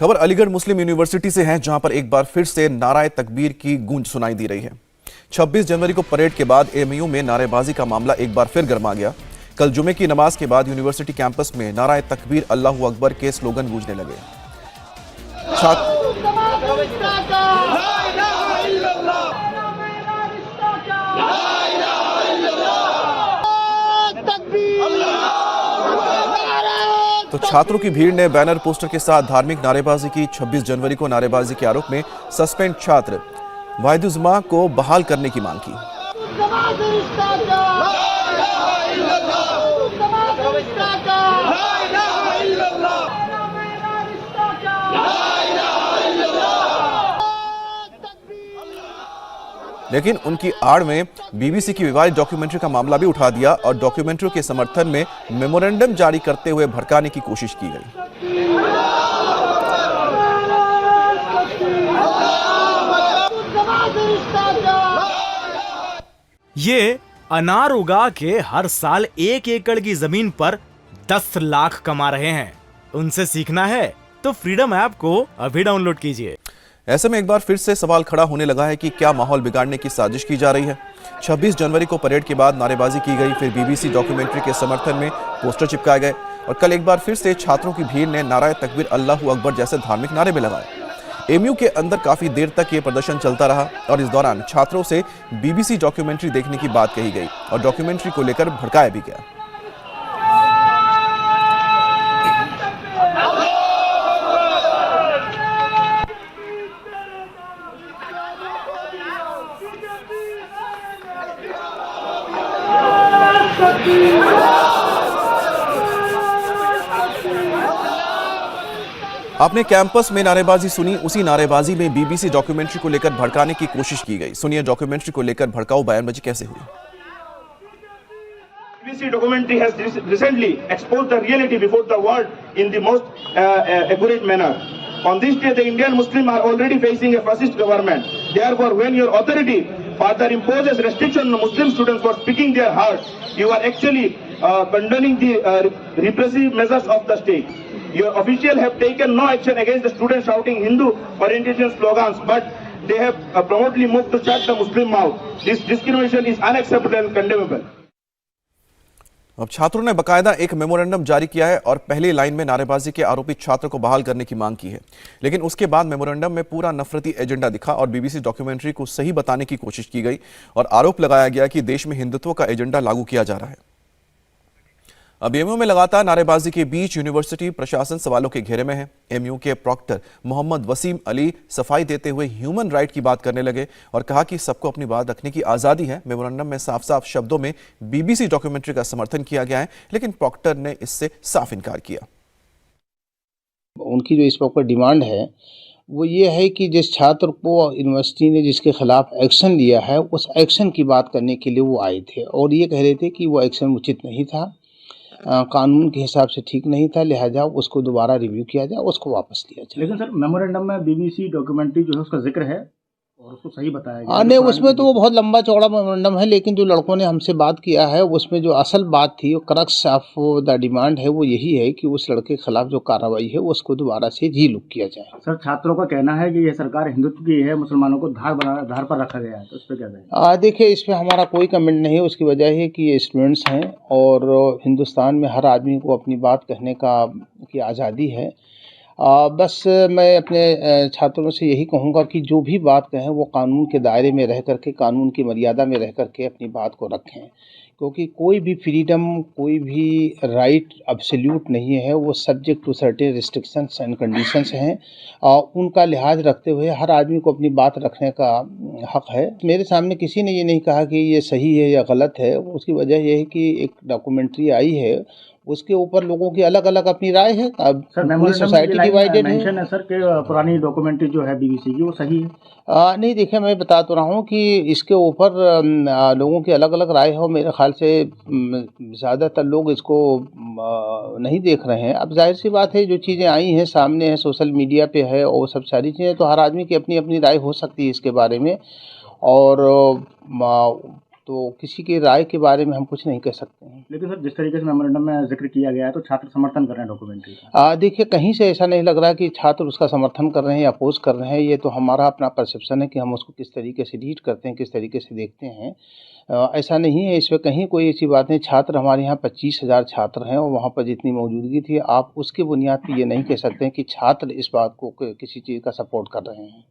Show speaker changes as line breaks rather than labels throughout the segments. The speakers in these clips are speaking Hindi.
खबर अलीगढ़ मुस्लिम यूनिवर्सिटी से है, जहां पर एक बार फिर से नाराए तकबीर की गूंज सुनाई दी रही है। 26 जनवरी को परेड के बाद एएमयू में नारेबाजी का मामला एक बार फिर गर्मा गया। कल जुमे की नमाज के बाद यूनिवर्सिटी कैंपस में नाराए तकबीर अल्लाहू अकबर के स्लोगन गूंजने लगे। तो छात्रों की भीड़ ने बैनर पोस्टर के साथ धार्मिक नारेबाजी की। 26 जनवरी को नारेबाजी के आरोप में सस्पेंड छात्र वाहिदुज्मा को बहाल करने की मांग की। लेकिन उनकी आड़ में बीबीसी की विवादित डॉक्यूमेंट्री का मामला भी उठा दिया और डॉक्यूमेंट्री के समर्थन में मेमोरेंडम जारी करते हुए भड़काने की कोशिश की गई।
ये अनार उगा के हर साल 1 एकड़ की जमीन पर 10 लाख कमा रहे हैं। उनसे सीखना है तो फ्रीडम ऐप को अभी डाउनलोड कीजिए।
ऐसे में एक बार फिर से सवाल खड़ा होने लगा है कि क्या माहौल बिगाड़ने की साजिश की जा रही है। 26 जनवरी को परेड के बाद नारेबाजी की गई, फिर बीबीसी डॉक्यूमेंट्री के समर्थन में पोस्टर चिपकाए गए और कल एक बार फिर से छात्रों की भीड़ ने नाराए तकबीर अल्लाहू अकबर जैसे धार्मिक नारे भी लगाए। एएमयू के अंदर काफी देर तक ये प्रदर्शन चलता रहा और इस दौरान छात्रों से बीबीसी डॉक्यूमेंट्री देखने की बात कही गई और डॉक्यूमेंट्री को लेकर भड़काया भी गया। आपने कैंपस में नारेबाजी सुनी, उसी नारेबाजी में बीबीसी डॉक्यूमेंट्री को लेकर भड़काने की कोशिश की गई। सुनिए डॉक्यूमेंट्री को लेकर भड़काऊ बयानबाजी कैसे हुई।
BBC documentary has recently exposed the reality before the world in the most accurate manner. On this day, the Indian Muslims are already facing a fascist government. Therefore, when your authority further imposes restriction on Muslim students for speaking their heart, you are actually condoning the repressive measures of the state. Your officials have taken no action against the students shouting Hindu orientation slogans, but they have promptly moved to shut the Muslim mouth. This discrimination is unacceptable and condemnable.
अब छात्रों ने बकायदा एक मेमोरेंडम जारी किया है और पहली लाइन में नारेबाजी के आरोपित छात्र को बहाल करने की मांग की है। लेकिन उसके बाद मेमोरेंडम में पूरा नफरती एजेंडा दिखा और बीबीसी डॉक्यूमेंट्री को सही बताने की कोशिश की गई और आरोप लगाया गया कि देश में हिंदुत्व का एजेंडा लागू किया जा रहा है। अब एएमयू में लगातार नारेबाजी के बीच यूनिवर्सिटी प्रशासन सवालों के घेरे में है। एएमयू के प्रॉक्टर मोहम्मद वसीम अली सफाई देते हुए ह्यूमन राइट की बात करने लगे और कहा कि सबको अपनी बात रखने की आज़ादी है। मेमोरेंडम में साफ साफ शब्दों में बीबीसी डॉक्यूमेंट्री का समर्थन किया गया है, लेकिन प्रॉक्टर ने इससे साफ इनकार किया।
उनकी जो इस वक्त डिमांड है वो ये है कि जिस छात्र को यूनिवर्सिटी ने जिसके खिलाफ एक्शन लिया है, उस एक्शन की बात करने के लिए वो आए थे और ये कह रहे थे कि वो एक्शन उचित नहीं था, कानून के हिसाब से ठीक नहीं था, लिहाजा उसको दोबारा रिव्यू किया जाए, उसको वापस लिया जाए।
लेकिन सर मेमोरेंडम में बीबीसी डॉक्यूमेंट्री जो है उसका जिक्र है और उसको सही बताया गया।
नहीं, उसमें तो वो बहुत लंबा चौड़ा मेमोरेंडम है, लेकिन जो लड़कों ने हमसे बात किया है उसमें जो असल बात थी, वो क्रक्स ऑफ द डिमांड है, वो यही है कि उस लड़के के खिलाफ जो कार्रवाई है उसको दोबारा से रीलुक किया जाए।
सर छात्रों का कहना है कि ये सरकार हिंदुत्व की है, मुसलमानों को धार पर रखा गया है, तो इस पर क्या कहें? देखिए, इस पर हमारा कोई कमेंट नहीं है। उसकी वजह है कि ये स्टूडेंट्स हैं और हिंदुस्तान में हर आदमी को अपनी बात कहने की आज़ादी है। बस मैं अपने छात्रों से यही कहूँगा कि जो भी बात कहें वो कानून के दायरे में रह करके, कानून की मर्यादा में रह करके अपनी बात को रखें, क्योंकि कोई भी फ्रीडम, कोई भी राइट एब्सोल्यूट नहीं है, वो subject to certain restrictions and conditions हैं। उनका लिहाज रखते हुए हर आदमी को अपनी बात रखने का हक़ है। मेरे सामने किसी ने ये नहीं कहा कि ये सही है या गलत है। उसकी वजह यह है कि एक डॉक्यूमेंट्री आई है, उसके ऊपर लोगों की अलग अलग अपनी राय है। अब पूरी सोसाइटी डिवाइडेड है। सर के पुरानी डॉक्यूमेंट्री जो है बीबीसी की, वो सही है?
नहीं, देखिए, मैं बता तो रहा हूँ कि इसके ऊपर लोगों की अलग अलग राय है और मेरे ख्याल से ज़्यादातर लोग इसको नहीं देख रहे हैं। अब जाहिर सी बात है, जो चीज़ें आई हैं सामने हैं, सोशल मीडिया पे है और सब सारी चीज़ें, तो हर आदमी की अपनी अपनी राय हो सकती है इसके बारे में। और तो किसी की राय के बारे में हम कुछ नहीं कह सकते हैं।
लेकिन सर, जिस तरीके से मेमोरेंडम में जिक्र किया गया है तो छात्र समर्थन कर रहे हैं डॉक्यूमेंट्री का।
देखिए, कहीं से ऐसा नहीं लग रहा कि छात्र उसका समर्थन कर रहे हैं या अपोज कर रहे हैं। ये तो हमारा अपना परसेप्शन है कि हम उसको किस तरीके से रीड करते हैं, किस तरीके से देखते हैं। ऐसा नहीं है, इसमें कहीं कोई ऐसी बात नहीं। छात्र हमारे यहाँ 25,000 छात्र हैं और वहाँ पर जितनी मौजूदगी थी, आप उसके बुनियाद पर ये नहीं कह सकते हैं कि छात्र इस बात को किसी चीज़ का सपोर्ट कर रहे हैं।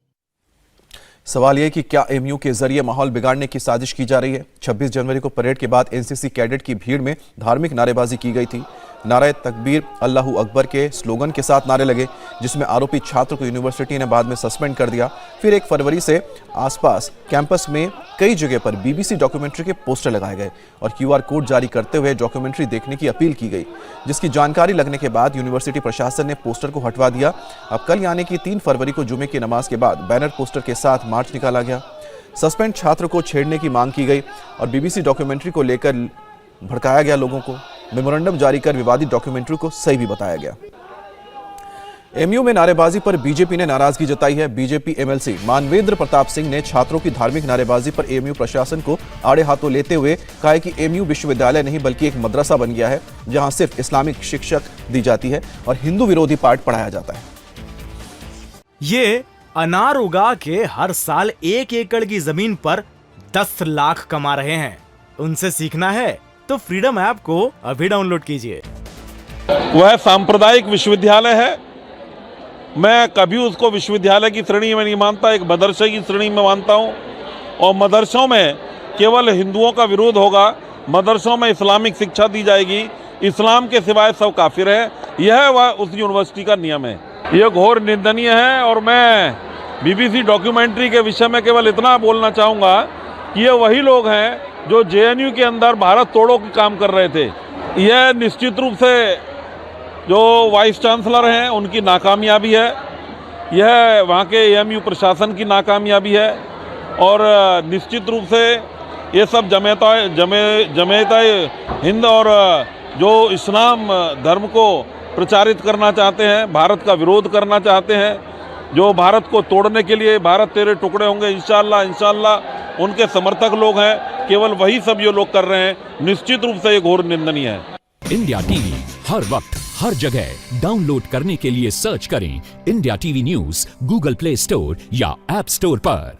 सवाल यह कि क्या एमयू के जरिए माहौल बिगाड़ने की साजिश की जा रही है। 26 जनवरी को परेड के बाद एनसीसी कैडेट की भीड़ में धार्मिक नारेबाजी की गई थी। नारे तकबीर अल्लाहू अकबर के स्लोगन के साथ नारे लगे, जिसमें आरोपी छात्र को यूनिवर्सिटी ने बाद में सस्पेंड कर दिया। फिर 1 फरवरी से आसपास कैंपस में कई जगह पर बीबीसी डॉक्यूमेंट्री के पोस्टर लगाए गए और QR कोड जारी करते हुए डॉक्यूमेंट्री देखने की अपील की गई, जिसकी जानकारी लगने के बाद यूनिवर्सिटी प्रशासन ने पोस्टर को हटवा दिया। अब कल यानी कि 3 फरवरी को जुमे की नमाज के बाद बैनर पोस्टर के साथ मार्च निकाला गया। सस्पेंड छात्र को छेड़ने की मांग की गई और बीबीसी डॉक्यूमेंट्री को लेकर भड़काया गया लोगों को। मेमोरेंडम जारी कर विवादित डॉक्यूमेंट्री को सही भी बताया गया। एमयू में नारेबाजी पर बीजेपी ने नाराजगी जताई है। बीजेपी एमएलसी मानवेंद्र प्रताप सिंह ने छात्रों की धार्मिक नारेबाजी पर एमयू प्रशासन को आड़े हाथों लेते हुए कहा कि एमयू विश्वविद्यालय नहीं बल्कि एक मदरसा बन गया है, जहां सिर्फ इस्लामिक शिक्षक दी जाती है और हिंदू विरोधी पाठ पढ़ाया जाता है।
ये अनार उगा के हर साल 1 एकड़ की जमीन पर 10 लाख कमा रहे हैं। उनसे सीखना है तो फ्रीडम ऐप को अभी डाउनलोड कीजिए।
वह सांप्रदायिक विश्वविद्यालय है। मैं कभी उसको विश्वविद्यालय की श्रेणी में नहीं मानता, एक मदरसे की श्रेणी में मानता हूँ। और मदरसों में केवल हिंदुओं का विरोध होगा, मदरसों में इस्लामिक शिक्षा दी जाएगी, इस्लाम के सिवाय सब काफिर है। यह वह उस यूनिवर्सिटी का नियम है। यह घोर निंदनीय है। और मैं बीबीसी डॉक्यूमेंट्री के विषय में केवल इतना बोलना चाहूँगा कि ये वही लोग हैं जो जेएनयू के अंदर भारत तोड़ो के काम कर रहे थे। यह निश्चित रूप से जो वाइस चांसलर हैं उनकी नाकामयाबी है, यह वहाँ के एएमयू प्रशासन की नाकामयाबी है। और निश्चित रूप से ये सब जमेता हिंद और जो इस्लाम धर्म को प्रचारित करना चाहते हैं, भारत का विरोध करना चाहते हैं, जो भारत को तोड़ने के लिए भारत तेरे टुकड़े होंगे इंशाअल्लाह उनके समर्थक लोग हैं। केवल वही सब ये लोग कर रहे हैं। निश्चित रूप से ये घोर निंदनीय है।
इंडिया टीवी हर वक्त हर जगह डाउनलोड करने के लिए सर्च करें India TV news Google play store या ऐप स्टोर पर।